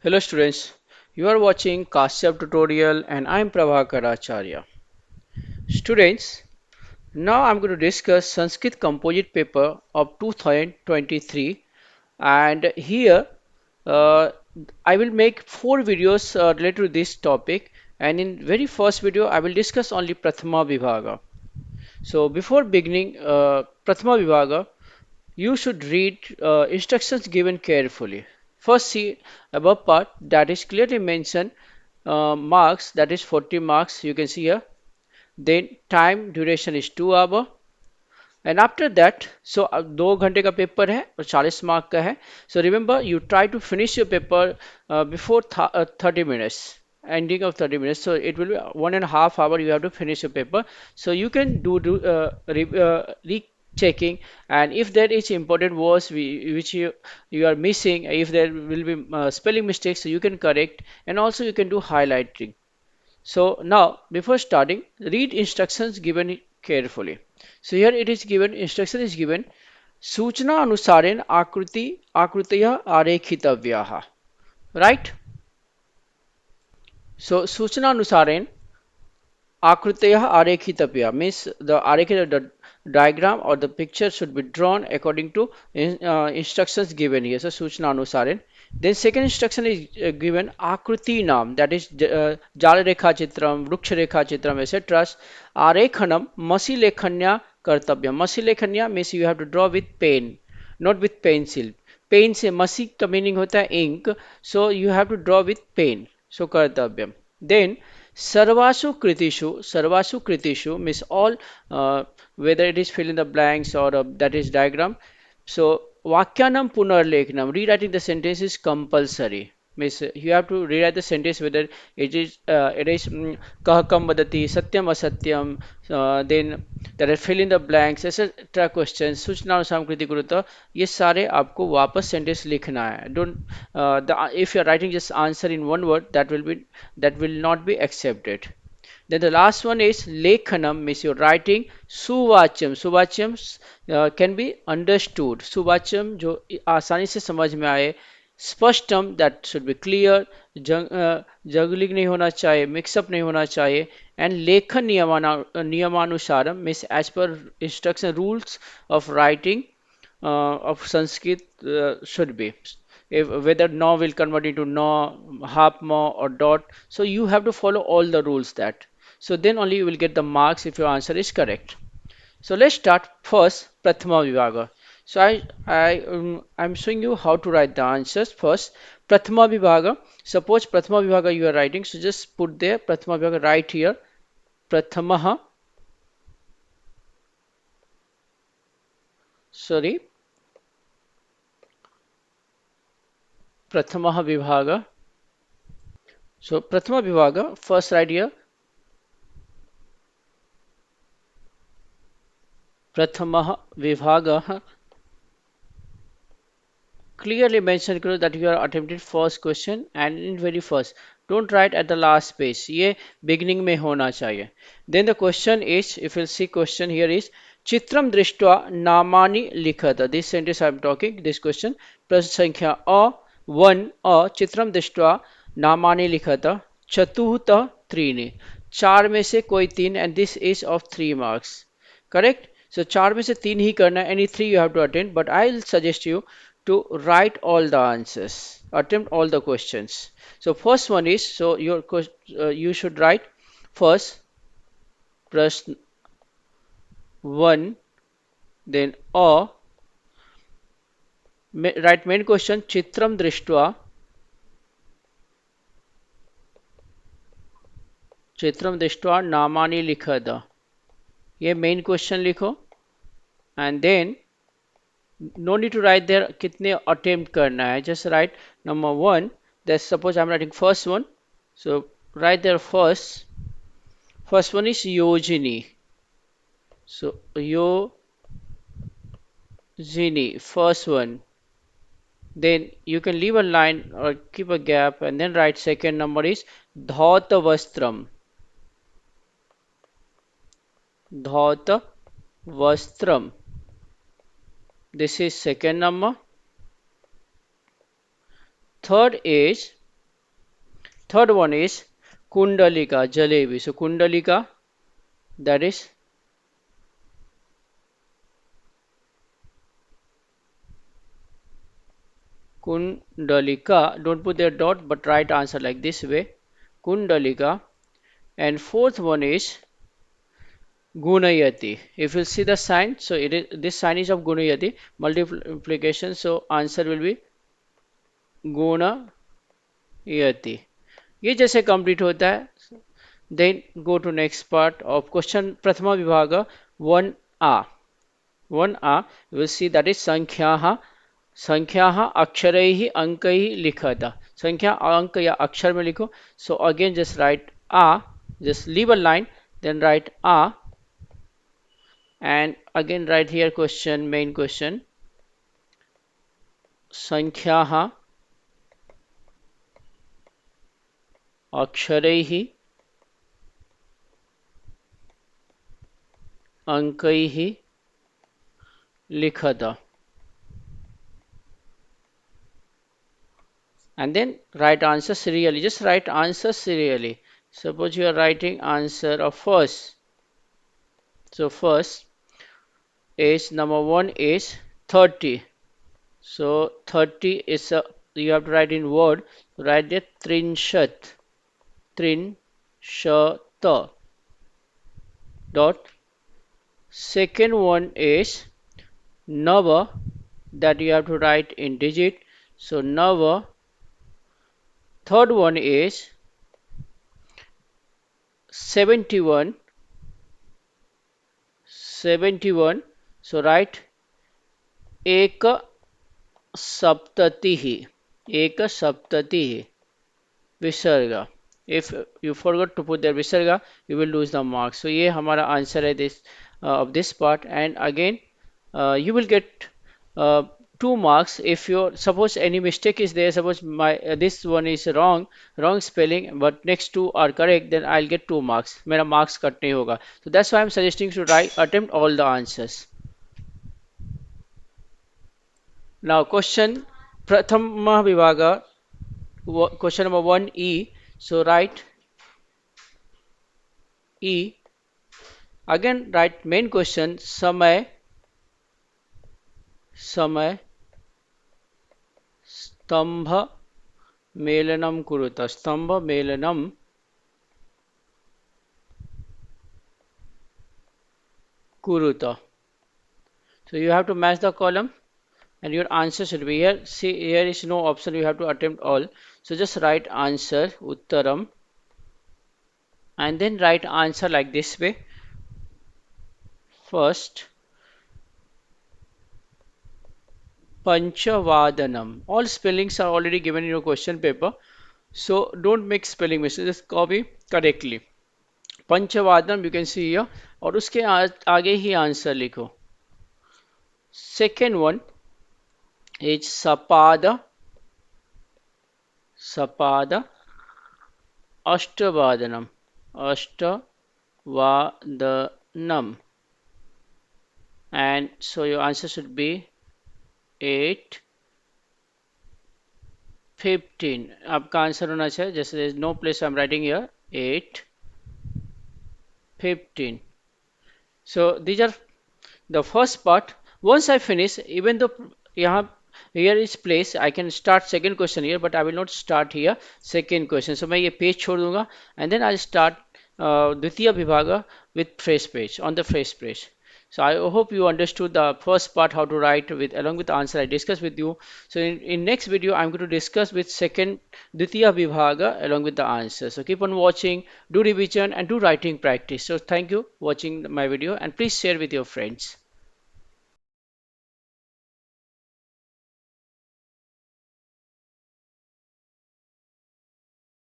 Hello students, you are watching Kashyap tutorial and I am Prabhakar Acharya. Students, now I'm going to discuss Sanskrit composite paper of 2023 and here uh, I will make four videos related to this topic, and in very first video I will discuss only Prathama Vibhaga. So before beginning Prathama Vibhaga, you should read instructions given carefully. First, see above part that is clearly mentioned marks, that is 40 marks, you can see here. Then time duration is 2 hour. And after that, so 2 घंटे का paper है और 40 mark का है. So remember, you try to finish your paper before 30 minutes, ending of 30 minutes. So it will be 1.5 hour you have to finish your paper. So you can rechecking, and if there is important words which you are missing, if there will be spelling mistakes, so you can correct, and also you can do highlighting. So now, before starting, read instructions given carefully. So here it is given, instruction is given, सूचना अनुसारेण आकृतयः आरेखितव्याः. Right? So सूचना अनुसारेण आकृतयः आरेखितव्याः means the diagram or the picture should be drawn according to instructions given here. So सूचना अनुसारेण. Then second instruction is given आकृति नाम, that is जाल रेखा चित्रम, वृक्ष रेखा चित्रम, etc. आरेखनम मसी लेखन्या कर्तव्यम. मसी लेखन्या means you have to draw with pen, not with pencil. Pen से मसी का मीनिंग होता है ink, so you have to draw with pen. So कर्तव्यम. Then sarvasu kritishu means all, whether it is fill in the blanks or that is diagram. So vakyanam punarlekhanam, rewriting the sentence is compulsory. Means you have to rewrite the sentence whether it is kah kam vadati satyam asatyam, then there are fill in the blanks etc. questions सूचना अनुसार कृति गुरुत्व, ये सारे आपको वापस sentence लिखना है. Don't if you are writing just answer in one word, that will not be accepted. Then the last one is lekhanam, means you're writing suvachyam. Suvachyam can be understood. Suvachyam जो आसानी से समझ में आए. स्पष्टम, that should be clear. Juggling नहीं होना चाहिए, mix up नहीं होना चाहिए. And लेखन नियमानुसारम means as per instruction rules of writing of Sanskrit should be. If, whether no will convert into no, half mo or dot. So you have to follow all the rules that. So then only you will get the marks if your answer is correct. So let's start first Prathama Vibhaga. So I'm showing you how to write the answers first. Prathama Vibhaga. Suppose Prathama Vibhaga you are writing, so just put there Prathama Vibhaga right here. Prathamaha. Sorry. Prathamaha Vibhaga. So Prathama Vibhaga, first right here. Prathamaha Vibhaga. Clearly mention करो that you are attempting first question and in very first. Don't write at the last page. ये beginning में होना चाहिए. Then the question is, if you'll see question here is, चित्रम दृष्ट्वा नामानि लिखत. This sentence I am talking, this question. प्रश्न संख्या चित्रम दृष्ट्वा नामानि लिखत. चतुर्थ त्रीणि. चार में से कोई तीन, and this is of 3 marks. Correct? So चार में से तीन ही करना है. Any three you have to attend, but I'll suggest you to write all the answers, attempt all the questions. So first one is, so you should write first prashn 1, then write main question chitram drishtva namani likhada. ये main question लिखो, and then no need to write there कितने attempt करना है. Just write number 1. That's suppose I'm writing first one, so write there first one is Yojini. So Yojini, first one. Then you can leave a line or keep a gap and then write second number is Dhauta Vastram. Dhauta Vastram. This is second number. Third is Third one is Kundalika, Jalebi. So Kundalika, that is Kundalika. Don't put their dot, but write answer like this way. Kundalika. And fourth one is Gunayati. If you see the sign, so it is this sign is of Gunayati, multiplication. So answer will be Gunayati. ये जैसे complete होता है, then go to next part of question प्रथमा विभाग 1a. 1a you will see that is संख्याः अक्षरैः अंकैः लिखत. संख्या अंक या अक्षर में लिखो. So again just write a, just leave a line, then write a, and again write here question, main question. संख्याः अक्षरैः अंकैः लिखत. And then write answer serially. Just write answer serially. Suppose you are writing answer of first. So first is number 1 is 30. So 30 is a, you have to write in word. Write it trinshat. Trinshata. Dot. Second one is Nava, that you have to write in digit. So Nava. Third one is 71. 71. So write एक सप्ततिः. एक सप्ततिः. विसर्ग. If you forgot to put there visarga, you will lose the mark. So ये हमारा answer है this of this part. And again you will get 2 marks if your suppose any mistake is there. Suppose my this one is wrong spelling, but next two are correct, then I'll get 2 marks. मेरा marks cut नहीं होगा. So that's why I'm suggesting to attempt all the answers. Now question prathama vivaga, question number 1E. So write E. Again write main question समय स्तंभ मेलनम कुरुत. स्तंभ मेलनम kuruta. So you have to match the column and your answer should be here. See, here is no option, you have to attempt all. So just write answer uttaram and then write answer like this way. First Panchavadanam. All spellings are already given in your question paper, so don't make spelling mistakes, just copy correctly. पंचवादनम you can see here, और उसके आगे ही answer लिखो. Second one is Sapad अष्टवादनम. And so your answer should be 8:15. आपका answer होना चाहिए, जैसे there is no place I'm writing here, 8:15. So these are the first part. Once I finish, even though here is place, I can start second question here, but I will not start here second question. So मैं ये page छोड़ दूंगा and then I'll start द्वितीय विभाग with fresh page, on the fresh page. So I hope you understood the first part, how to write with along with the answer I discussed with you. So in next video I'm going to discuss with second Ditya Vibhaga along with the answer. So keep on watching, do revision and do writing practice. So thank you watching my video and please share with your friends.